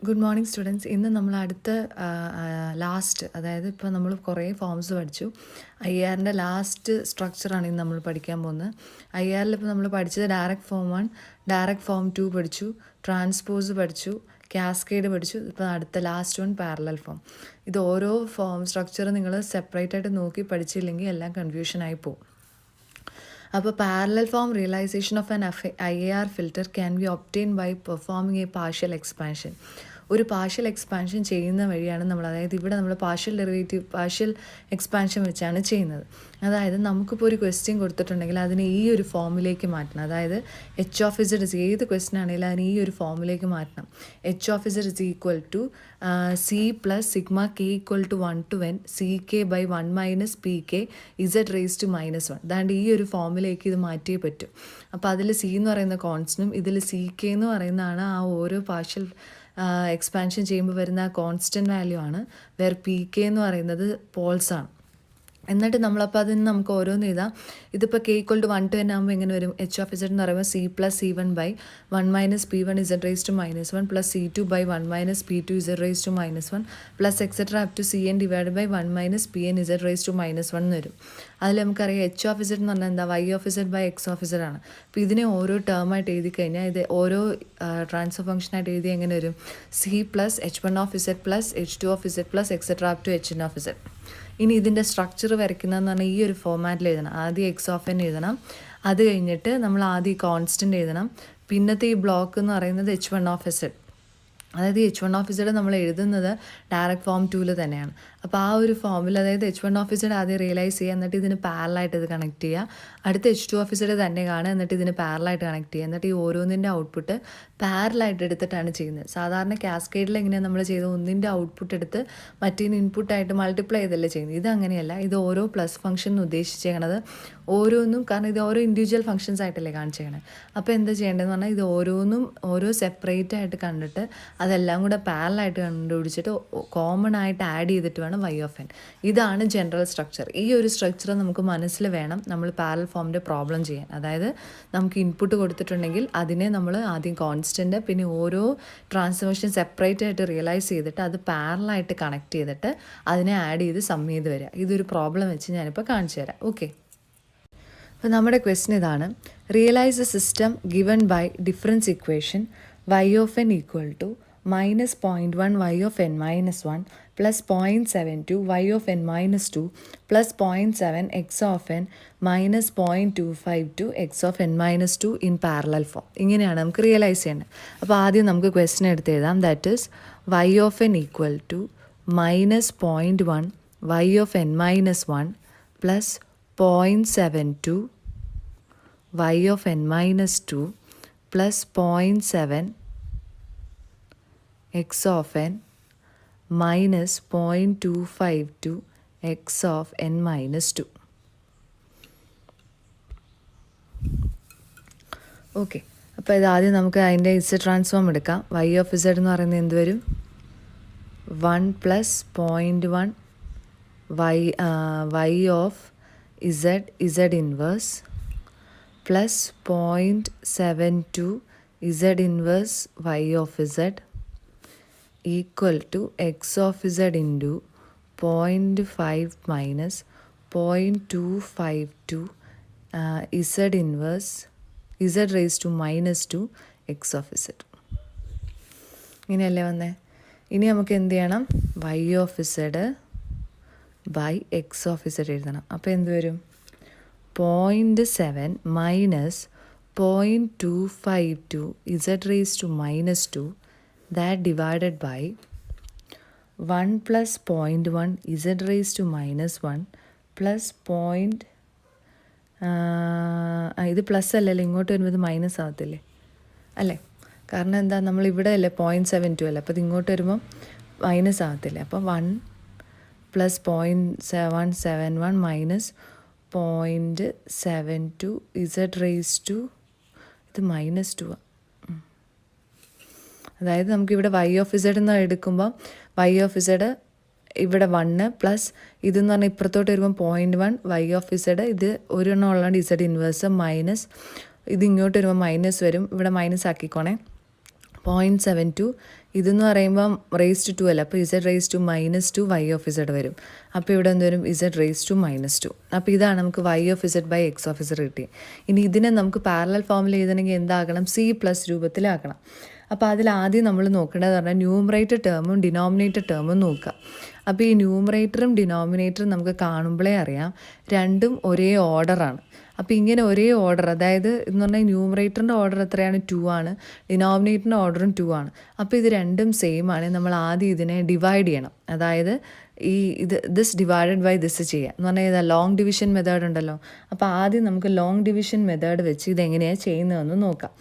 Good morning students. ഇന്ന് നമ്മൾ അടുത്ത ലാസ്റ്റ്, അതായത് ഇപ്പോൾ നമ്മൾ കുറേ ഫോംസ് പഠിച്ചു. IR ലാസ്റ്റ് സ്ട്രക്ചറാണ് ഇന്ന് നമ്മൾ പഠിക്കാൻ പോകുന്നത്. IR ഇപ്പോൾ നമ്മൾ പഠിച്ചത് ഡയറക്റ്റ് ഫോം 1, ഡയറക്റ്റ് ഫോം 2 പഠിച്ചു, ട്രാൻസ്പോസ് പഠിച്ചു, കാസ്കേഡ് പഠിച്ചു. ഇപ്പോൾ അടുത്ത ലാസ്റ്റ് വൺ പാരലൽ ഫോം. ഇത് ഓരോ ഫോം സ്ട്രക്ചർ നിങ്ങൾ സെപ്പറേറ്റ് ആയിട്ട് നോക്കി പഠിച്ചില്ലെങ്കിൽ എല്ലാം കൺഫ്യൂഷനായി പോകും. അപ്പോൾ parallel form realization of an IAR filter can be obtained by performing a partial expansion. ഒരു പാർഷ്യൽ എക്സ്പാൻഷൻ ചെയ്യുന്ന വഴിയാണ് നമ്മൾ, അതായത് ഇവിടെ നമ്മൾ പാർഷ്യൽ എക്സ്പാൻഷൻ വെച്ചാണ് ചെയ്യുന്നത്. അതായത് നമുക്കിപ്പോൾ ഒരു ക്വസ്റ്റ്യൻ കൊടുത്തിട്ടുണ്ടെങ്കിൽ അതിനെ ഈ ഒരു ഫോമിലേക്ക് മാറ്റണം. അതായത് H(z) ഏത് ക്വസ്റ്റ്യൻ ആണെങ്കിലും അതിന് ഈ ഒരു ഫോമിലേക്ക് മാറ്റണം. H(z) C plus sigma k equal to 1 to n ck by 1 minus pk z raised to -1. അതാണ്ട് ഈ ഒരു ഫോമിലേക്ക് ഇത് മാറ്റിയേ പറ്റും. അപ്പോൾ അതിൽ C എന്ന് പറയുന്ന കോൺസ്റ്റൻറ്റും ഇതിൽ CK എന്ന് പറയുന്നതാണ് ആ ഓരോ പാർഷ്യൽ എക്സ്പാൻഷൻ ചെയ്യുമ്പോൾ വരുന്ന ആ കോൺസ്റ്റൻറ്റ് വാല്യൂ ആണ്. വേർ PK എന്ന് പറയുന്നത് പോൾസാണ്. എന്നിട്ട് നമ്മളപ്പോൾ അതിൽ നിന്ന് നമുക്ക് ഓരോന്ന് എഴുതാം. ഇതിപ്പോൾ k = 1 to n ആകുമ്പോൾ എങ്ങനെ വരും? H(z) എന്ന് പറയുമ്പോൾ C plus C1 by 1 minus P1 z raised to -1 plus C2 by 1 minus P2 z raised to -1 plus etc. up to Cn divided by 1 minus Pn z raised to -1 എന്ന് വരും. അതിൽ നമുക്കറിയാം H(z) എന്ന് പറഞ്ഞാൽ എന്താ? Y(z) by X(z) ആണ്. അപ്പോൾ ഇതിനെ ഓരോ ടേമായിട്ട് എഴുതി കഴിഞ്ഞാൽ ഇത് ഓരോ ട്രാൻസ്ഫർ ഫംഗ്ഷനായിട്ട് എഴുതി എങ്ങനെ വരും? C plus H1(z) plus H2(z) plus etc. up to Hn(z). ഇനി ഇതിൻ്റെ സ്ട്രക്ചർ വരയ്ക്കുന്നതെന്ന് പറഞ്ഞാൽ ഈ ഒരു ഫോമാറ്റിൽ എഴുതണം. ആദ്യം X(n) എഴുതണം, അത് കഴിഞ്ഞിട്ട് നമ്മൾ ആദ്യം കോൺസ്റ്റൻ്റ് എഴുതണം. പിന്നത്തെ ഈ ബ്ലോക്ക് എന്ന് പറയുന്നത് H1(z). അതായത് H1(z) നമ്മൾ എഴുതുന്നത് ഡയറക്റ്റ് ഫോം 2 തന്നെയാണ്. അപ്പോൾ ആ ഒരു ഫോമിൽ അതായത് H1(z) ആദ്യം റിയലൈസ് ചെയ്യുക, എന്നിട്ട് ഇതിന് പാരലായിട്ട് ഇത് കണക്ട് ചെയ്യുക. അടുത്ത H2(z) തന്നെ കാണുക, എന്നിട്ട് ഇതിന് പാരലായിട്ട് കണക്ട് ചെയ്യുക. എന്നിട്ട് ഈ ഓരോന്നിൻ്റെ ഔട്ട്പുട്ട് പാരലായിട്ട് എടുത്തിട്ടാണ് ചെയ്യുന്നത്. സാധാരണ കാസ്കേഡിൽ എങ്ങനെയാണ് നമ്മൾ ചെയ്തത്? ഒന്നിൻ്റെ ഔട്ട്പുട്ട് എടുത്ത് മറ്റേന് ഇൻപുട്ടായിട്ട് മൾട്ടിപ്ലൈ ചെയ്തല്ലേ ചെയ്യുന്നത്. ഇത് അങ്ങനെയല്ല. ഇത് ഓരോ പ്ലസ് ഫംഗ്ഷൻ ഉദ്ദേശിച്ചേക്കണത് ഓരോന്നും, കാരണം ഇത് ഓരോ ഇൻഡിവിജ്വൽ ഫംഗ്ഷൻസ് ആയിട്ടല്ലേ കാണിച്ചേക്കണത്. അപ്പോൾ എന്താ ചെയ്യേണ്ടതെന്ന് പറഞ്ഞാൽ ഇത് ഓരോന്നും ഓരോ സെപ്പറേറ്റ് ആയിട്ട് കണ്ടിട്ട് അതെല്ലാം കൂടെ പാരലായിട്ട് കണ്ടുപിടിച്ചിട്ട് കോമൺ ആയിട്ട് ആഡ് ചെയ്തിട്ട് വേണം y(n). ഇതാണ് ജനറൽ സ്ട്രക്ചർ. ഈ ഒരു സ്ട്രക്ചർ നമുക്ക് മനസ്സിൽ വേണം നമ്മൾ പാരലൽ ഫോമിൻ്റെ പ്രോബ്ലം ചെയ്യാൻ. അതായത് നമുക്ക് ഇൻപുട്ട് കൊടുത്തിട്ടുണ്ടെങ്കിൽ അതിനെ നമ്മൾ ആദ്യം കോൺസ്റ്റൻറ്റ്, പിന്നെ ഓരോ ട്രാൻസ്ഫോർമേഷൻ സെപ്പറേറ്റ് ആയിട്ട് റിയലൈസ് ചെയ്തിട്ട് അത് പാരലായിട്ട് കണക്ട് ചെയ്തിട്ട് അതിനെ ആഡ് ചെയ്ത് സം ചെയ്ത് വരിക. ഇതൊരു പ്രോബ്ലം വെച്ച് ഞാനിപ്പോൾ കാണിച്ചു തരാം. ഓക്കെ, അപ്പോൾ നമ്മുടെ ക്വസ്റ്റ്യൻ ഇതാണ്. Realize a system given by difference equation y(n) equal to -0.1 y(n) -1 plus 0.72 y(n) -2 plus 0.7 x(n) minus 0.252 x(n) -2 in parallel form. ഇങ്ങനെയാണ് നമുക്ക് റിയലൈസ് ചെയ്യേണ്ടത്. അപ്പോൾ ആദ്യം നമുക്ക് ക്വസ്റ്റ്യൻ എടുത്ത് എഴുതാം. That is y(n) equal to -0.1 y(n) -1 plus 0.72 y(n) -2 plus 0.7 x(n) minus 0.252 x(n) -2. Okay, അപ്പോൾ ഇതാദ്യം നമുക്ക് അതിൻ്റെ Z ട്രാൻസ്ഫോം എടുക്കാം. y(z) എന്ന് പറയുന്നത് എന്ത് വരും? 1 plus 0.1 y of z inverse plus 0.72 z inverse y of z equal to x of z into 0.5 minus 0.252 z inverse z raised to -2 x of z. ഇങ്ങനെയല്ലേ വന്നേ? ഇനി നമുക്ക് എന്ത് ചെയ്യണം? y of z by x of z എഴുതണം. അപ്പോൾ എന്ത് വരും? 0.7 minus 0.252 z raised to -2 that divided by 1 plus 0.1 z raised to -1 plus ഇത് പ്ലസ് അല്ലല്ലോ, ഇങ്ങോട്ട് വരുമ്പോൾ ഇത് മൈനസ് ആകത്തില്ലേ? അല്ലേ? കാരണം എന്താ, നമ്മൾ ഇവിടെ അല്ലേ 0.72 അല്ലേ, അപ്പോൾ ഇത് ഇങ്ങോട്ട് വരുമ്പം മൈനസ് ആകത്തില്ലേ? അപ്പോൾ 1 plus 0.771 minus 0.72 z raised to ഇത് -2. അതായത് നമുക്കിവിടെ y of z എന്ന് എടുക്കുമ്പോൾ y of z ഇവിടെ 1 പ്ലസ് ഇതെന്ന് പറഞ്ഞാൽ ഇപ്പുറത്തോട്ട് വരുമ്പോൾ 0.1 y of z, ഇത് ഒരെണ്ണം ഉള്ളതുകൊണ്ട് z ഇൻവേഴ്സ് മൈനസ് ഇത് ഇങ്ങോട്ട് വരുമ്പോൾ മൈനസ് വരും. ഇവിടെ മൈനസ് ആക്കിക്കോണേ. 0.72 ഇതെന്ന് പറയുമ്പം റേസ് ടു 2 അല്ല, അപ്പോൾ Z raise to -2 Y of Z വരും. അപ്പോൾ ഇവിടെ എന്ത് വരും? Z raise to -2. അപ്പോൾ ഇതാണ് നമുക്ക് Y of Z by X of Z കിട്ടി. ഇനി ഇതിനെ നമുക്ക് പാരലൽ ഫോമിൽ എഴുതണമെങ്കിൽ എന്താക്കണം? C plus രൂപത്തിലാക്കണം. അപ്പോൾ അതിലാദ്യം നമ്മൾ നോക്കേണ്ടത് പറഞ്ഞാൽ ന്യൂമറേറ്റർ ടേമും ഡിനോമിനേറ്റർ ടേമും നോക്കുക. അപ്പോൾ ഈ ന്യൂമറേറ്ററും ഡിനോമിനേറ്ററും നമുക്ക് കാണുമ്പോഴേ അറിയാം രണ്ടും ഒരേ ഓർഡറാണ്. അപ്പോൾ ഇങ്ങനെ ഒരേ ഓർഡർ, അതായത് എന്ന് പറഞ്ഞാൽ ന്യൂമറേറ്ററിൻ്റെ ഓർഡർ എത്രയാണ്? 2 ആണ്. ഡിനോമിനേറ്ററിൻ്റെ ഓർഡറും 2 ആണ്. അപ്പോൾ ഇത് രണ്ടും സെയിം ആണ്. നമ്മൾ ആദ്യം ഇതിനെ ഡിവൈഡ് ചെയ്യണം. അതായത് ദിസ് ഡിവൈഡഡ് ബൈ ദിസ് ചെയ്യുക എന്ന് പറഞ്ഞാൽ ഇതാ ലോങ് ഡിവിഷൻ മെത്തേഡ് ഉണ്ടല്ലോ. അപ്പോൾ ആദ്യം നമുക്ക് ലോങ് ഡിവിഷൻ മെത്തേഡ് വെച്ച് ഇതെങ്ങനെയാണ് ചെയ്യുന്നതെന്ന് നോക്കാം.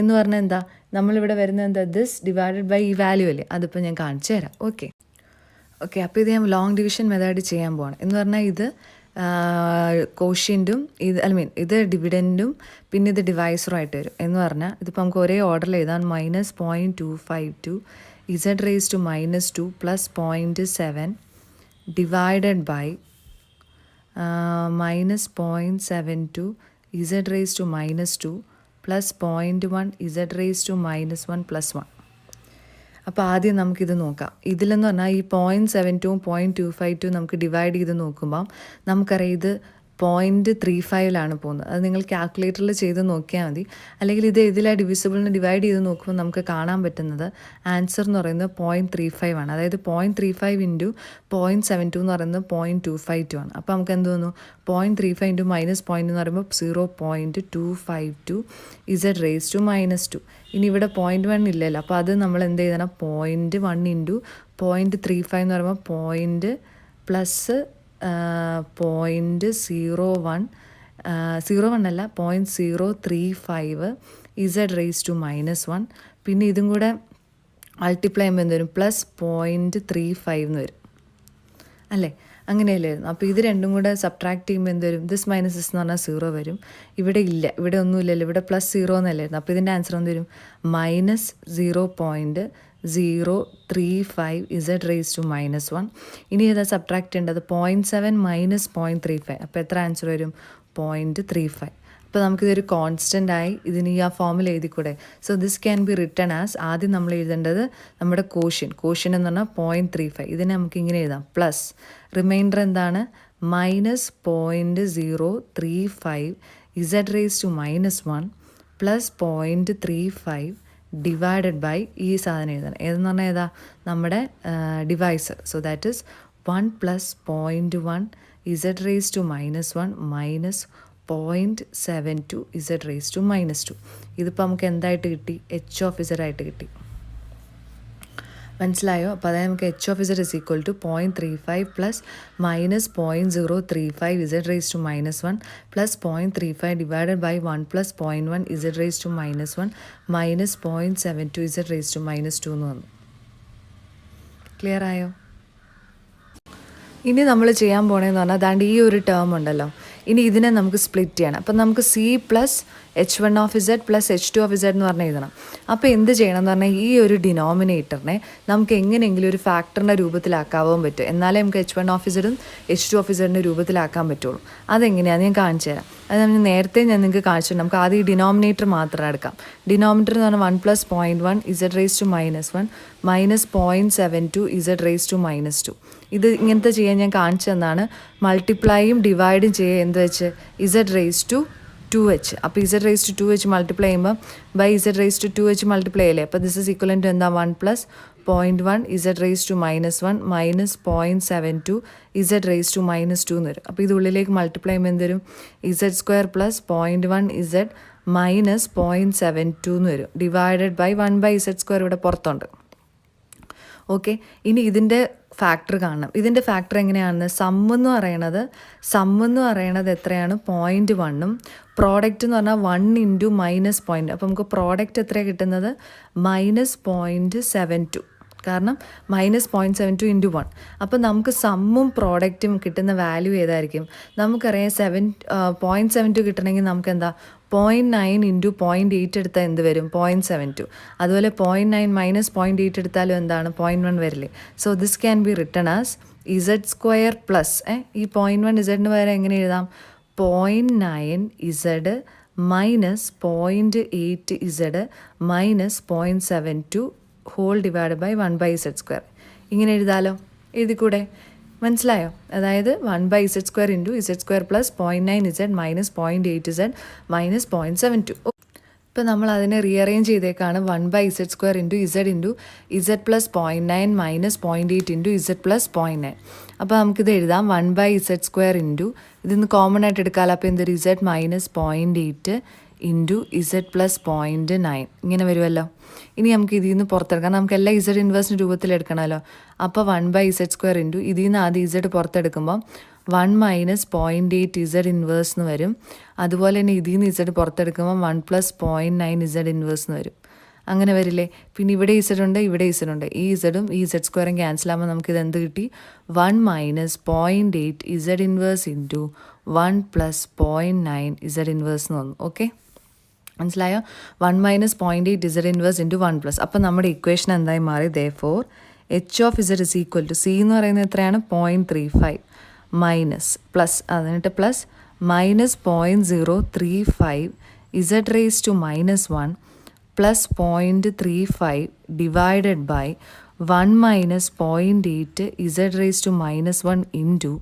എന്ന് പറഞ്ഞാൽ എന്താ, നമ്മളിവിടെ വരുന്നത് എന്താ? ദിസ് ഡിവൈഡഡ് ബൈ ഈ വാല്യൂ അല്ലേ, അതിപ്പോൾ ഞാൻ കാണിച്ചു തരാം. ഓക്കെ, അപ്പോൾ ഇത് ഞാൻ ലോങ് ഡിവിഷൻ മെത്തേഡ് ചെയ്യാൻ പോവാണ്. എന്ന് പറഞ്ഞാൽ ഇത് കോഷ്യൻറ്റും ഇത് ഡിവിഡൻറ്റും പിന്നെ ഇത് ഡിവൈസറും ആയിട്ട് വരും. എന്ന് പറഞ്ഞാൽ ഇതിപ്പോൾ നമുക്ക് ഒരേ ഓർഡറിൽ എഴുതാൻ -0.252 Z raise to -2 plus 0.7 divided by -0.72 Z raise to -2 plus 0.1 Z raise to -1 plus 1. അപ്പോൾ ആദ്യം നമുക്കിത് നോക്കാം. ഇതിലെന്ന് പറഞ്ഞാൽ ഈ 0.72 0.252 നമുക്ക് ഡിവൈഡ് ചെയ്ത് നോക്കുമ്പം നമുക്കറിയാം ഇത് 0.35 പോകുന്നത്. അത് നിങ്ങൾ കാൽക്കുലേറ്ററിൽ ചെയ്ത് നോക്കിയാൽ മതി. അല്ലെങ്കിൽ ഇത് ഇതിലെ ഡിവിസിബിളിന് ഡിവൈഡ് ചെയ്ത് നോക്കുമ്പോൾ നമുക്ക് കാണാൻ പറ്റുന്നത് ആൻസർ എന്ന് പറയുന്നത് 0.35 ആണ്. അതായത് 0.35 ഇൻറ്റു 0.72 എന്ന് പറയുന്നത് 0.252 ആണ്. അപ്പോൾ നമുക്ക് എന്ത് തോന്നുന്നു? 0.35 ഇൻറ്റു -0 എന്ന് പറയുമ്പോൾ 0.252 ഇസഡ് റേസ് ടു -2. ഇനി ഇവിടെ 0.1 ഇല്ലല്ലോ, അപ്പോൾ അത് നമ്മൾ എന്ത് ചെയ്യണം? 0.1 ഇൻറ്റു 0.35 എന്ന് പറയുമ്പോൾ 0.01 അല്ല 0.035 ഇസഡ് റേസ് ടു -1. പിന്നെ ഇതും കൂടെ മൾട്ടിപ്ലൈ ചെയ്യുമ്പോൾ എന്ത് വരും? പ്ലസ് 0.35 എന്ന് വരും അല്ലേ? അങ്ങനെയല്ലായിരുന്നു. അപ്പോൾ ഇത് രണ്ടും കൂടെ സബ്ട്രാക്ട് ചെയ്യുമ്പോൾ എന്ത് വരും? ദിസ് മൈനസ് ദിസ് എന്ന് പറഞ്ഞാൽ 0 വരും. ഇവിടെ ഇല്ല, ഇവിടെ ഒന്നുമില്ലല്ലോ, ഇവിടെ +0 എന്നല്ലായിരുന്നു. അപ്പോൾ ഇതിൻ്റെ ആൻസർ എന്ത് വരും? -0.035 ഇസഡ് റേസ് ടു -1. ഇനി ഏതാ സബ്ട്രാക്ട് ചെയ്യേണ്ടത്? 0.7 മൈനസ് 0.35. അപ്പോൾ എത്ര ആൻസർ വരും? 0.35. അപ്പോൾ നമുക്കിതൊരു കോൺസ്റ്റൻ്റ് ആയി ഇതിന് ഈ ആ ഫോമിൽ എഴുതിക്കൂടെ? So this can be written as, ആദ്യം നമ്മൾ എഴുതേണ്ടത് നമ്മുടെ കോഷ്യൻ എന്ന് പറഞ്ഞാൽ 0.35. ഇതിനെ നമുക്ക് ഇങ്ങനെ എഴുതാം. പ്ലസ് റിമൈൻഡർ എന്താണ്? -0.035 Z raise to -1 plus 0.35 divided by ഈ സാധനം എഴുതണം. ഏതെന്ന് പറഞ്ഞാൽ ഏതാ? നമ്മുടെ divisor. So that is 1 plus 0.1 Z raise to -1 minus 0.72 Z raise to -2. ഇതിപ്പോൾ നമുക്ക് എന്തായിട്ട് കിട്ടി? എച്ച് ഓഫ് ഇസഡ് ആയിട്ട് കിട്ടി. മനസ്സിലായോ? അപ്പോൾ അതായത് നമുക്ക് H of Z is equal to 0.35 plus -0.035 Z raise to -1 plus 0.35 divided by 1 plus 0.1 Z raise to -1 minus 0.72 Z raise to -2 എന്ന് വന്നു. ക്ലിയർ ആയോ? ഇനി നമ്മൾ ചെയ്യാൻ പോണേന്ന് പറഞ്ഞാൽ അതാണ്ട് ഈ ഒരു ടേം ഉണ്ടല്ലോ, ഇനി ഇതിനെ നമുക്ക് സ്പ്ലിറ്റ് ചെയ്യണം. അപ്പം നമുക്ക് C plus H1 of Z plus H2 of Z എന്ന് പറഞ്ഞ് എഴുതണം. അപ്പോൾ എന്ത് ചെയ്യണം എന്ന് പറഞ്ഞാൽ ഈ ഒരു ഡിനോമിനേറ്ററിനെ നമുക്ക് എങ്ങനെയെങ്കിലും ഒരു ഫാക്ടറിൻ്റെ രൂപത്തിലാക്കാവാൻ പറ്റും. എന്നാലേ നമുക്ക് H1 ഓഫ് ഇസഡും H2 ഓഫ് ഇസഡിൻ്റെ രൂപത്തിലാക്കാൻ പറ്റുള്ളൂ. അതെങ്ങനെയാണെന്ന് ഞാൻ കാണിച്ചു തരാം. അത് നമ്മൾ നേരത്തെ ഞാൻ നിങ്ങൾക്ക് കാണിച്ചു. നമുക്ക് ആദ്യം ഈ ഡിനോമിനേറ്റർ മാത്രം എടുക്കാം. ഡിനോമിനേറ്റർ എന്ന് പറഞ്ഞാൽ 1 plus 0.1 Z raise to -1 minus 0.72 Z raise to -2. ഇത് ഇങ്ങനത്തെ ചെയ്യാൻ ഞാൻ കാണിച്ചു തന്നാണ്. മൾട്ടിപ്ലൈയും ഡിവൈഡും ചെയ്യുക എന്ത് വെച്ച്? Z raise to 2h. അപ്പോൾ Z raise to 2h multiply ചെയ്യുമ്പോൾ by z raise to 2h multiply അല്ലേ? അപ്പോൾ ദിസ് ഇസ് ഈക്വലൻ്റ് ടു എന്താ? 1 plus 0.1 Z raise to -1 minus 0.72 Z raise to -2 എന്ന് വരും. അപ്പോൾ ഇത് ഉള്ളിലേക്ക് മൾട്ടിപ്ലൈ ചെയ്യുമ്പോൾ എന്ത് വരും? Z square plus 0.1 Z minus 0.72 എന്ന് വരും. Divided by 1 by Z square ഇവിടെ പുറത്തുണ്ട്. ഓക്കെ, ഇനി ഇതിൻ്റെ ഫാക്ടർ കാണണം. ഇതിൻ്റെ ഫാക്ടർ എങ്ങനെയാണെന്ന്? സമ്മെന്ന് പറയണത് എത്രയാണ്? 0.1ഉം പ്രോഡക്റ്റ് എന്ന് പറഞ്ഞാൽ 1 ഇൻറ്റു മൈനസ് പോയിൻറ്റ്. അപ്പോൾ നമുക്ക് പ്രോഡക്റ്റ് എത്രയാണ് കിട്ടുന്നത്? -0.72. കാരണം -0.72 ഇൻറ്റു 1. അപ്പോൾ നമുക്ക് സമ്മും പ്രോഡക്റ്റും കിട്ടുന്ന വാല്യൂ ഏതായിരിക്കും? നമുക്കറിയാം 0.72 കിട്ടണമെങ്കിൽ നമുക്ക് എന്താ? 0.9 ഇൻറ്റു 0.8 എടുത്താൽ എന്ത് വരും? 0.72. അതുപോലെ 0.9 മൈനസ് 0.8 എടുത്താലും എന്താണ്? 0.1 വരില്ലേ? So this can be written as Z square plus ഈ 0.1 ഇസഡിന് പകരം എങ്ങനെ എഴുതാം? 0.9 Z minus 0.8z minus 0.72 whole divide by 1/z². ഇങ്ങനെ എഴുതാലോ, എഴുതിക്കൂടെ? മനസ്സിലായോ? അതായത് 1/z² into z² plus 0.9z minus 0.8z minus 0.72. ഇപ്പോൾ നമ്മൾ അതിനെ റീഅറേഞ്ച് ചെയ്തേക്കാണ് 1/z² into z plus 0.9 minus 0.8 into z plus 0.9. അപ്പോൾ നമുക്കിത് എഴുതാം 1/z² ഇൻറ്റു ഇതിന്ന് കോമൺ ആയിട്ട് എടുക്കാമല്ലോ. അപ്പോൾ എന്തൊരു z minus 0.8 into z plus 0.9 ഇങ്ങനെ വരുമല്ലോ. ഇനി നമുക്ക് ഇതിൽ നിന്ന് പുറത്തെടുക്കാം, നമുക്ക് എല്ലാ z ഇൻവേഴ്സിന് രൂപത്തിലെടുക്കണമല്ലോ. അപ്പോൾ 1/z² ഇൻറ്റു ഇതിൽ നിന്ന് ആദ്യം z പുറത്തെടുക്കുമ്പോൾ 1 മൈനസ് 0.8 z ഇൻവേഴ്സ് എന്ന് വരും. അതുപോലെ തന്നെ ഇതിൽ നിന്ന് z പുറത്തെടുക്കുമ്പോൾ 1 പ്ലസ് 0.9 z ഇൻവേഴ്സ് എന്ന് വരും. അങ്ങനെ വരില്ലേ? പിന്നെ ഇവിടെ z ഉണ്ട്, ഇവിടെ z ഉണ്ട്. ഈ z ഈ z² ക്യാൻസൽ ആകുമ്പോൾ നമുക്കിത് എന്ത് കിട്ടി? 1 minus 0.8 z inverse into 1 plus 0.9 z inverse എന്ന് വന്നു. ഓക്കെ, മനസ്സിലായോ? 1 minus 0.8 z inverse into 1 plus. അപ്പം നമ്മുടെ ഇക്വേഷൻ എന്തായി മാറി? therefore h of z is equal to c എന്ന് പറയുന്നത് എത്രയാണ്? 0.35 മൈനസ് പ്ലസ് അതിനിട്ട് plus minus 0.035 z raise to minus 1 plus 0.35 divided by 1 minus 0.8 z raise to minus 1 into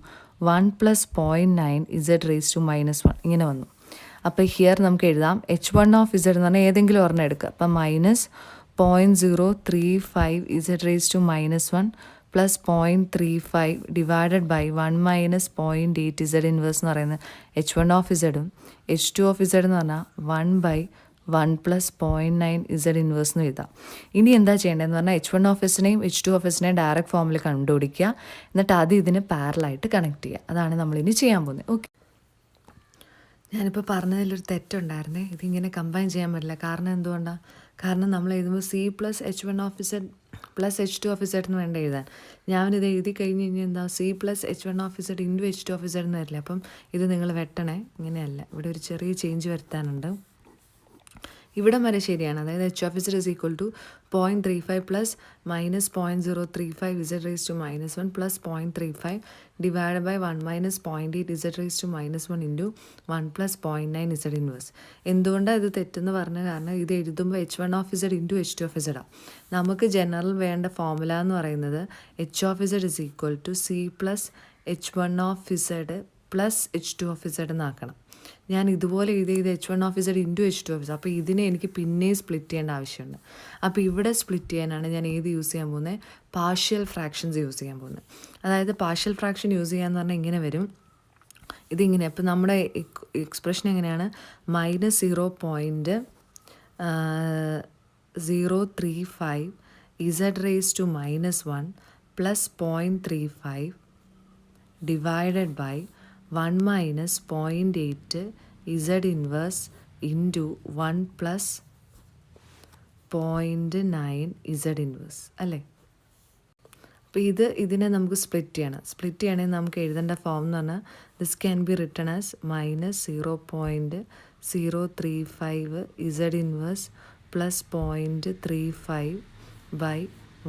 1 plus 0.9 z raise to minus 1 ഇങ്ങനെ വന്നു. അപ്പോൾ here നമുക്ക് എഴുതാം h1 of z എന്ന് പറഞ്ഞാൽ ഏതെങ്കിലും ഒരെണ്ണം എടുക്കുക. അപ്പം minus 0.035 z raise to minus 1 plus 0.35 divided by 1 minus 0.8 z inverse എന്ന് പറയുന്നത് h1 ഓഫ് z ഉം h2 ഓഫ് z എന്ന് പറഞ്ഞാൽ 1/1 പ്ലസ് 0.9 z ഇൻവേഴ്സ് എന്ന് എഴുതാം. ഇനി എന്താ ചെയ്യേണ്ടതെന്ന് പറഞ്ഞാൽ h1 ഓഫ് എസിനെയും h2 ഓഫ് എസിനെയും ഡയറക്റ്റ് ഫോമിൽ കണ്ടുപിടിക്കുക. എന്നിട്ട് അത് ഇതിന് പാരലായിട്ട് കണക്ട് ചെയ്യുക. അതാണ് നമ്മളിനി ചെയ്യാൻ പോകുന്നത്. ഓക്കെ, ഞാനിപ്പോൾ പറഞ്ഞതിലൊരു തെറ്റുണ്ടായിരുന്നേ. ഇതിങ്ങനെ കമ്പൈൻ ചെയ്യാൻ പറ്റില്ല. കാരണം എന്തുകൊണ്ടാണ്? കാരണം നമ്മൾ എഴുതുമ്പോൾ c plus h1 of z plus h2 of z എന്ന് വേണ്ട എഴുതാൻ. ഞാനിത് എഴുതി കഴിഞ്ഞ് കഴിഞ്ഞാൽ എന്താ? c plus h1 of z into h2 of z എന്ന് വരില്ല. അപ്പം ഇത് നിങ്ങൾ വെട്ടണേ, ഇങ്ങനെയല്ല. ഇവിടെ ഒരു ചെറിയ ചേഞ്ച് വരുത്താനുണ്ട്. ഇവിടം വരെ ശരിയാണ്. അതായത് h of z is equal to 0.35 plus minus 0.035 z raise to minus 1 plus 0.35 divide by 1 minus 0.8 z raise to minus 1 into 1 plus 0.9 z inverse. എന്തുകൊണ്ടാണ് ഇത് തെറ്റെന്ന് പറഞ്ഞ കാരണം ഇത് എഴുതുമ്പോൾ h1 of z into h2 of z ആണ്. നമുക്ക് general വേണ്ട ഫോർമുല എന്ന് പറയുന്നത് h of z is equal to c plus h1 of z plus h2 of z എന്നാക്കണം. ഞാൻ ഇതുപോലെ ഇത് h1 of z into h2 of z. അപ്പോൾ ഇതിനെ എനിക്ക് പിന്നെ സ്പ്ലിറ്റ് ചെയ്യേണ്ട ആവശ്യമുണ്ട്. അപ്പോൾ ഇവിടെ സ്പ്ലിറ്റ് ചെയ്യാനാണ് ഞാൻ ഏത് യൂസ് ചെയ്യാൻ പോകുന്നത്? പാർഷ്യൽ ഫ്രാക്ഷൻസ് യൂസ് ചെയ്യാൻ പോകുന്നത്. അതായത് പാർഷ്യൽ ഫ്രാക്ഷൻ യൂസ് ചെയ്യാന്ന് പറഞ്ഞാൽ ഇങ്ങനെ വരും, ഇതിങ്ങനെ. അപ്പോൾ നമ്മുടെ എക്സ്പ്രഷൻ എങ്ങനെയാണ്? Minus 0.035 z raise to minus 1 plus 0.35 divided by 1 minus 0.8 z inverse into 1 plus 0.9 z inverse അല്ലേ? അപ്പോൾ ഇതിനെ നമുക്ക് സ്പ്ലിറ്റ് ചെയ്യണം. സ്പ്ലിറ്റ് ചെയ്യണമെങ്കിൽ നമുക്ക് എഴുതേണ്ട ഫോം എന്ന് പറഞ്ഞാൽ this can be written as minus 0.035 z inverse plus 0.35 by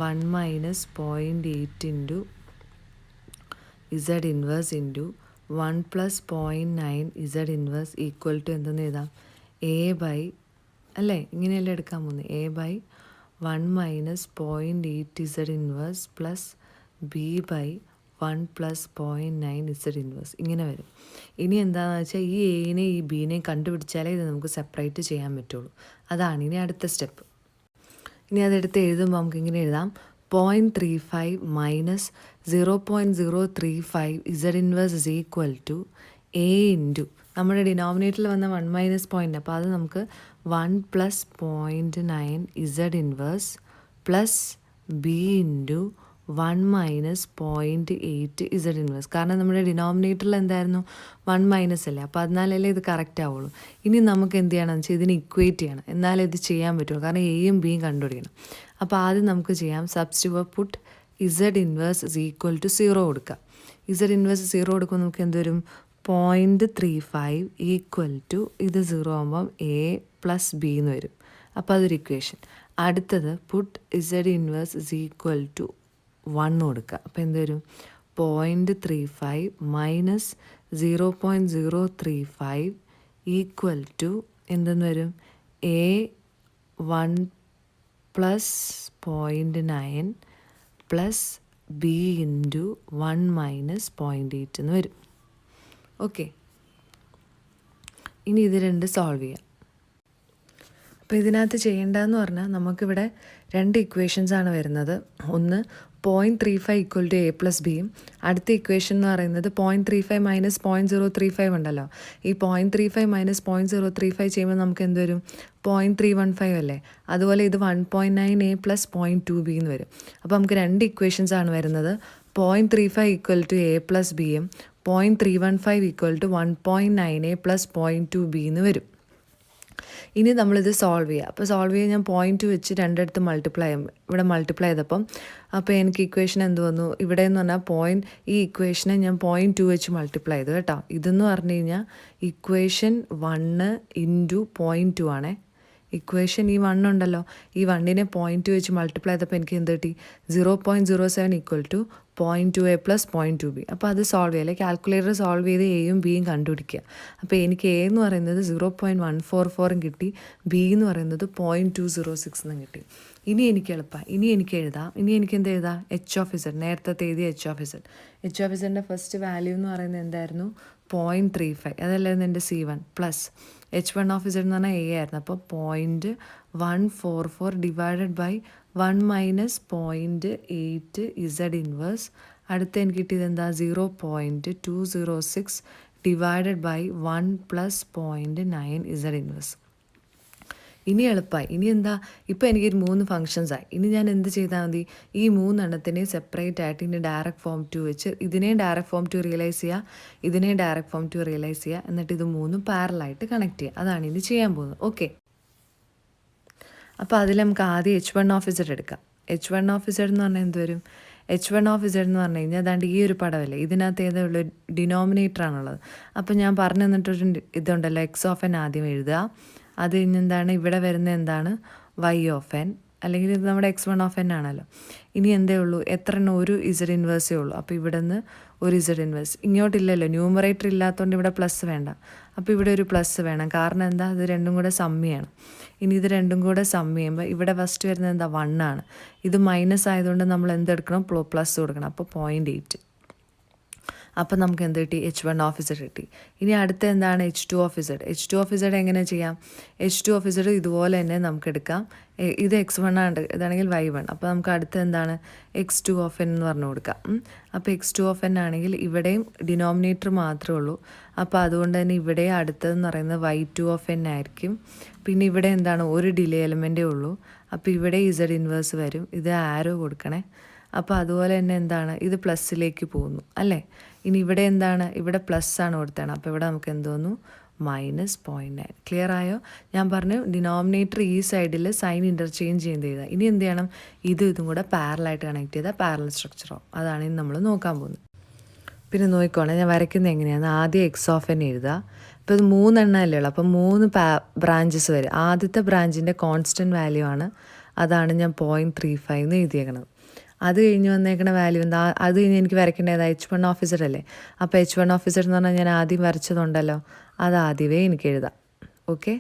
1 minus 0.8 into z inverse into 1 plus 0.9 z inverse equal to എന്തെന്ന് എഴുതാം? a ബൈ അല്ലേ, ഇങ്ങനെയല്ലേ എടുക്കാൻ പോകുന്നത്? a by 1 minus 0.8 z inverse plus b by 1 plus 0.9 z inverse ഇങ്ങനെ വരും. ഇനി എന്താണെന്ന് വെച്ചാൽ ഈ എനെയും ഈ ബീനെയും കണ്ടുപിടിച്ചാലേ ഇത് നമുക്ക് സെപ്പറേറ്റ് ചെയ്യാൻ പറ്റുള്ളൂ. അതാണ് ഇനി അടുത്ത സ്റ്റെപ്പ്. ഇനി അതെടുത്ത് എഴുതുമ്പോൾ നമുക്ക് ഇങ്ങനെ എഴുതാം: 0.35 minus 0.035 z inverse is equal to a into നമ്മുടെ ഡിനോമിനേറ്ററിൽ വന്ന 1 മൈനസ് പോയിൻ്റ്. അപ്പോൾ അത് നമുക്ക് 1 plus 0.9 z inverse plus b into 1 minus 0.8 z inverse. കാരണം നമ്മുടെ ഡിനോമിനേറ്ററിൽ എന്തായിരുന്നു? 1 മൈനസ് അല്ലേ. അപ്പോൾ അതിനാലല്ലേ ഇത് കറക്റ്റ് ആവുള്ളൂ. ഇനി നമുക്ക് എന്ത് ചെയ്യണമെന്ന് വെച്ചാൽ ഇതിനെ ഇക്വേറ്റ് ചെയ്യണം. എന്നാലേ ഇത് ചെയ്യാൻ പറ്റുള്ളൂ. കാരണം എയും ബിയും കണ്ടുപിടിക്കണം. അപ്പോൾ ആദ്യം നമുക്ക് ചെയ്യാം. Substitute put z inverse is equal to 0 കൊടുക്കുക. z ഇൻവേഴ്സ് 0 കൊടുക്കുമ്പോൾ നമുക്ക് എന്ത് വരും? 0.35 ഈക്വൽ ടു ഇത് 0 ആകുമ്പം a പ്ലസ് b എന്ന് വരും. അപ്പോൾ അതൊരു ഇക്വേഷൻ. അടുത്തത് put z inverse is equal to 1 കൊടുക്കുക. അപ്പോൾ എന്ത് വരും? 0.35 മൈനസ് 0.035 ഈക്വൽ ടു എന്തെന്ന് വരും? A1 plus 0.9 plus B into 1 minus 0.8 എന്ന് വരും. ഓക്കെ, ഇനി ഇത് രണ്ട് സോൾവ് ചെയ്യാം. അപ്പോൾ ഇതിനകത്ത് ചെയ്യേണ്ടതെന്ന് പറഞ്ഞാൽ നമുക്കിവിടെ രണ്ട് ഇക്വേഷൻസാണ് വരുന്നത്. ഒന്ന് 0.35 ഈക്വൽ ടു A പ്ലസ് ബിയും, അടുത്ത ഇക്വേഷൻ എന്ന് പറയുന്നത് 0.35 മൈനസ് 0.035 ഉണ്ടല്ലോ. ഈ 0.35 മൈനസ് 0.035 ചെയ്യുമ്പോൾ നമുക്ക് എന്ത് വരും? 0.315 അല്ലേ? അതുപോലെ ഇത് 1.9A പ്ലസ് 0.2B എന്ന് വരും. അപ്പോൾ നമുക്ക് രണ്ട് ഇക്വേഷൻസാണ് വരുന്നത്. 0.35 ഈക്വൽ ടു A പ്ലസ് ബിയും 0.315 equal to 1.9A plus 0.2B എന്ന് വരും. ഇനി നമ്മളിത് സോൾവ് ചെയ്യുക. അപ്പോൾ സോൾവ് ചെയ്യാൻ ഞാൻ 0.2 വെച്ച് രണ്ടിടത്ത് ഇവിടെ മൾട്ടിപ്ലൈ ചെയ്തപ്പം അപ്പോൾ എനിക്ക് ഇക്വേഷൻ എന്ത് വന്നു? ഇവിടെ എന്ന് പറഞ്ഞാൽ ഈ ഇക്വേഷനെ ഞാൻ 0.2 വെച്ച് മൾട്ടിപ്ലൈ ചെയ്തു കേട്ടോ. ഇതെന്ന് പറഞ്ഞു കഴിഞ്ഞാൽ ഇക്വേഷൻ 1 ഇൻറ്റു 0.2 ആണേ. ഇക്വേഷൻ ഈ 1 ഉണ്ടല്ലോ, ഈ 1നെ 0.2 വെച്ച് മൾട്ടിപ്ലൈ ചെയ്തപ്പോൾ എനിക്ക് എന്ത് കിട്ടി? 0.07 equal to 0.2A plus 0.2B. അപ്പോൾ അത് സോൾവ് ചെയ്യുക, അല്ലെങ്കിൽ കാൽക്കുലേറ്റർ സോൾവ് ചെയ്ത് എയും ബിയും കണ്ടുപിടിക്കുക. അപ്പോൾ എനിക്ക് എ എന്ന് പറയുന്നത് 0.144 കിട്ടി, ബി എന്ന് പറയുന്നത് 0.206 എന്നും കിട്ടി. ഇനി എനിക്ക് എളുപ്പമാണ്. ഇനി എനിക്ക് എഴുതാം. ഇനി എനിക്ക് എന്ത് എഴുതാം? H(z), നേരത്തെ എഴുതിയ H(z). H(z)ൻ്റെ ഫസ്റ്റ് വാല്യൂ എന്ന് പറയുന്നത് എന്തായിരുന്നു? 0.35. അതല്ലായിരുന്നു എൻ്റെ C1 പ്ലസ് H1(z) എന്ന് പറഞ്ഞാൽ A ആയിരുന്നു. അപ്പോൾ 0.144 divided by 1 minus 0.8 Z inverse. അടുത്ത എനിക്ക് കിട്ടിയത് എന്താ? 0.206 divided by 1 plus 0.9 Z inverse. ഇനി എളുപ്പമായി. ഇനി എന്താ? ഇപ്പോൾ എനിക്കൊരു 3 ഫങ്ഷൻസായി. ഇനി ഞാൻ എന്ത് ചെയ്താൽ മതി? ഈ 3 സെപ്പറേറ്റ് ആയിട്ട് ഇനി ഡയറക്റ്റ് ഫോം 2 വെച്ച് ഇതിനെ ഡയറക്റ്റ് ഫോം 2 റിയലൈസ് ചെയ്യുക, ഇതിനെ ഡയറക്റ്റ് ഫോം 2 റിയലൈസ് ചെയ്യുക, എന്നിട്ട് ഇത് 3 പാരലായിട്ട് കണക്ട് ചെയ്യുക. അതാണ് ഇനി ചെയ്യാൻ പോകുന്നത്. ഓക്കെ, അപ്പോൾ അതിൽ നമുക്ക് ആദ്യം H1(z) എടുക്കാം. H1(z) എന്ന് പറഞ്ഞാൽ എന്ത് വരും? H1(z) എന്ന് പറഞ്ഞു കഴിഞ്ഞാൽ അതാണ്ട് ഈ ഒരു പടമല്ലേ, ഇതിനകത്ത് ഏതുള്ള ഡിനോമിനേറ്ററാണുള്ളത്. അപ്പോൾ ഞാൻ പറഞ്ഞു തന്നിട്ടൊരു ഇതുണ്ടല്ലോ, X(n) ആദ്യം എഴുതുക. അത് കഴിഞ്ഞെന്താണ് ഇവിടെ വരുന്നത്? എന്താണ്? Y(n), അല്ലെങ്കിൽ ഇത് നമ്മുടെ X1(n) ആണല്ലോ. ഇനി എന്തേ ഉള്ളൂ? എത്ര എണ്ണം? ഒരു Z ഇൻവേഴ്സേ ഉള്ളൂ. അപ്പോൾ ഇവിടെ നിന്ന് ഒരു Z ഇൻവേഴ്സ് ഇങ്ങോട്ടില്ലല്ലോ, ന്യൂമറേറ്റർ ഇല്ലാത്തതുകൊണ്ട് ഇവിടെ പ്ലസ് വേണ്ട. അപ്പോൾ ഇവിടെ ഒരു പ്ലസ് വേണം. കാരണം എന്താ? ഇത് രണ്ടും കൂടെ സമ്മിയാണ്. ഇനി ഇത് രണ്ടും കൂടെ സമ്മ് ചെയ്യുമ്പോൾ ഇവിടെ ഫസ്റ്റ് വരുന്നത് എന്താ? 1 ആണ്. ഇത് മൈനസ് ആയതുകൊണ്ട് നമ്മൾ എന്തെടുക്കണം? പ്ലസ് കൊടുക്കണം. അപ്പോൾ 0.8. അപ്പോൾ നമുക്ക് എന്ത് കിട്ടി? H1(z) കിട്ടി. ഇനി അടുത്ത എന്താണ്? H2(z). H2(z) എങ്ങനെ ചെയ്യാം? H2(z) ഇതുപോലെ തന്നെ നമുക്ക് എടുക്കാം. ഇത് X1 ആണ്, ഇതാണെങ്കിൽ Y1. അപ്പോൾ നമുക്ക് അടുത്ത എന്താണ്? X2(n) എന്ന് പറഞ്ഞു കൊടുക്കാം. അപ്പോൾ X2(n) ആണെങ്കിൽ ഇവിടെയും ഡിനോമിനേറ്റർ മാത്രമേ ഉള്ളൂ. അപ്പോൾ അതുകൊണ്ട് തന്നെ ഇവിടെ അടുത്തതെന്ന് പറയുന്നത് Y2(n) ആയിരിക്കും. പിന്നെ ഇവിടെ എന്താണ്? ഒരു ഡിലേ എലമെൻറ്റേ ഉള്ളൂ. അപ്പോൾ ഇവിടെ Z ഇൻവേഴ്സ് വരും. ഇത് ആരോ കൊടുക്കണേ. അപ്പോൾ അതുപോലെ തന്നെ എന്താണ്? ഇത് പ്ലസ്സിലേക്ക് പോകുന്നു അല്ലേ. ഇനി ഇവിടെ എന്താണ്? ഇവിടെ പ്ലസ് ആണ് കൊടുത്തതാണ്. അപ്പോൾ ഇവിടെ നമുക്ക് എന്ത് തോന്നുന്നു? -0.9. ക്ലിയർ ആയോ? ഞാൻ പറഞ്ഞു ഡിനോമിനേറ്റർ ഈ സൈഡിൽ സൈൻ ഇൻ്റർചേഞ്ച് ചെയ്ത് ഇനി എന്ത് ചെയ്യണം? ഇതും കൂടെ പാരലായിട്ട് കണക്ട് ചെയ്താൽ പാരലൽ സ്ട്രക്ചറോ, അതാണ് ഇനി നമ്മൾ നോക്കാൻ പോകുന്നത്. പിന്നെ നോക്കിക്കോണേ, ഞാൻ വരയ്ക്കുന്നത് എങ്ങനെയാണ്? ആദ്യം X(n) എഴുതുക. ഇപ്പോൾ ഇത് 3 അല്ലേ ഉള്ളൂ. അപ്പം 3 ബ്രാഞ്ചസ് വരും. ആദ്യത്തെ ബ്രാഞ്ചിൻ്റെ കോൺസ്റ്റൻറ്റ് വാല്യൂ ആണ്, അതാണ് ഞാൻ 0.35 എന്ന് എഴുതിയേക്കണത്. അത് കഴിഞ്ഞ് വന്നേക്കണ വാല്യൂ എന്താ? അത് കഴിഞ്ഞ് എനിക്ക് വരയ്ക്കേണ്ടത് H1(z) അല്ലേ. അപ്പോൾ H1(z) എന്ന് പറഞ്ഞാൽ ഞാൻ ആദ്യം വരച്ചതുണ്ടല്ലോ, അത് ആദ്യമേ എനിക്ക് എഴുതാം. ഓക്കെ,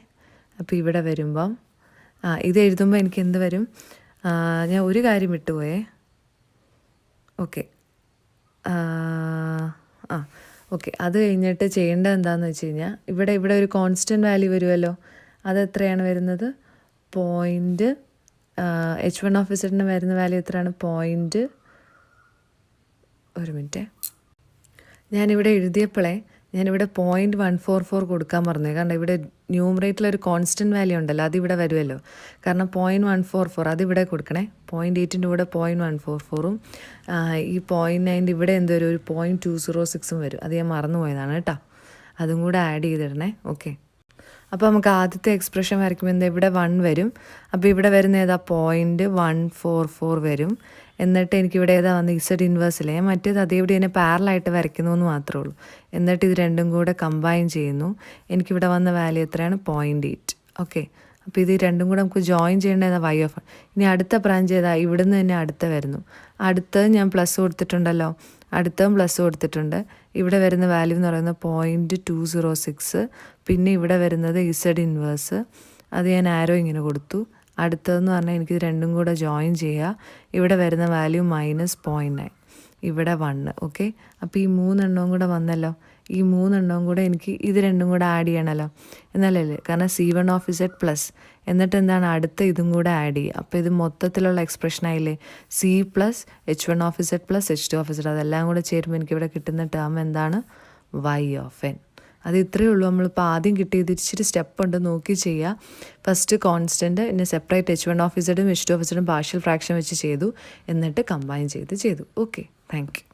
അപ്പോൾ ഇവിടെ വരുമ്പം ഇത് എഴുതുമ്പോൾ എനിക്ക് എന്ത് വരും? ഞാൻ ഒരു കാര്യം വിട്ടുപോയേ. ഓക്കെ, ഓക്കെ, അത് കഴിഞ്ഞിട്ട് ചെയ്യേണ്ടത് എന്താണെന്ന് വെച്ച് കഴിഞ്ഞാൽ ഇവിടെ ഒരു കോൺസ്റ്റൻറ്റ് വാല്യൂ വരുമല്ലോ. അത് എത്രയാണ് വരുന്നത്? H1(z) വരുന്ന വാല്യൂ എത്രയാണ്? ഒരു മിനിറ്റ്, ഞാനിവിടെ എഴുതിയപ്പോഴേ ഞാനിവിടെ 0.144 കൊടുക്കാൻ പറഞ്ഞു. കാരണം ഇവിടെ ന്യൂമറേറ്ററിലൊരു കോൺസ്റ്റൻറ്റ് വാല്യൂ ഉണ്ടല്ലോ, അതിവിടെ വരുമല്ലോ. കാരണം 0.144 അതിവിടെ കൊടുക്കണേ. 0.8ൻ്റെ കൂടെ 0.144ഉം ഈ 0.9 ഇവിടെ എന്തോരും ഒരു 0.206ഉം വരും. അത് ഞാൻ മറന്നു പോയതാണ് കേട്ടോ, അതും കൂടെ ആഡ് ചെയ്തിടണേ. ഓക്കെ, അപ്പോൾ നമുക്ക് ആദ്യത്തെ എക്സ്പ്രഷൻ വരയ്ക്കുമ്പോൾ എന്താ? ഇവിടെ 1 വരും. അപ്പോൾ ഇവിടെ വരുന്ന ഏതാ? 0.144 വരും. എന്നിട്ട് എനിക്കിവിടെ ഏതാ വന്ന് Z ഇൻവേഴ്സില്ലേ, മറ്റേത് അതേവിടെ തന്നെ പാരലായിട്ട് വരയ്ക്കുന്നു എന്ന് മാത്രമേ ഉള്ളൂ. എന്നിട്ട് ഇത് രണ്ടും കൂടെ കമ്പൈൻ ചെയ്യുന്നു. എനിക്കിവിടെ വന്ന വാല്യൂ എത്രയാണ്? 0.8. ഓക്കെ, അപ്പോൾ ഇത് രണ്ടും കൂടെ നമുക്ക് ജോയിൻ ചെയ്യേണ്ടത് Y(n). ഇനി അടുത്ത ബ്രാഞ്ച് ഏതാ? ഇവിടുന്ന് തന്നെ അടുത്ത വരുന്നു. അടുത്തത് ഞാൻ പ്ലസ് കൊടുത്തിട്ടുണ്ടല്ലോ. അടുത്തതും പ്ലസ് കൊടുത്തിട്ടുണ്ട്. ഇവിടെ വരുന്ന വാല്യൂ എന്ന് പറയുന്നത് 0.206. പിന്നെ ഇവിടെ വരുന്നത് ഇസഡ് ഇൻവേഴ്സ്, അത് ഞാൻ ആരോ ഇങ്ങനെ കൊടുത്തു. അടുത്തതെന്ന് പറഞ്ഞാൽ എനിക്കിത് രണ്ടും കൂടെ ജോയിൻ ചെയ്യുക. ഇവിടെ വരുന്ന വാല്യൂ -0.9, ഇവിടെ 1. ഓക്കെ, അപ്പോൾ ഈ 3 എണ്ണവും കൂടെ വന്നല്ലോ. ഈ 3 എണ്ണവും കൂടെ എനിക്ക് ഇത് രണ്ടും കൂടെ ആഡ് ചെയ്യണമല്ലോ, എന്നല്ലേ? കാരണം C1 ഓഫ് Z പ്ലസ് എന്നിട്ട് എന്താണ് അടുത്ത ഇതും കൂടെ ആഡ് ചെയ്യുക. അപ്പോൾ ഇത് മൊത്തത്തിലുള്ള എക്സ്പ്രഷൻ ആയില്ലേ, C plus H1 of Z plus H2 of Z. അതെല്ലാം കൂടെ ചേരുമ്പോൾ എനിക്കിവിടെ കിട്ടുന്ന ടേം എന്താണ്? Y of N. അത് ഇത്രയേ ഉള്ളൂ. നമ്മളിപ്പോൾ ആദ്യം കിട്ടിയത് ഇച്ചിരി സ്റ്റെപ്പ് ഉണ്ട്, നോക്കി ചെയ്യുക. ഫസ്റ്റ് കോൺസ്റ്റൻറ്റ്, പിന്നെ separate H1 of Z H2 of Z partial fraction വെച്ച് ചെയ്തു, എന്നിട്ട് കമ്പൈൻ ചെയ്തു. Okay, thank you.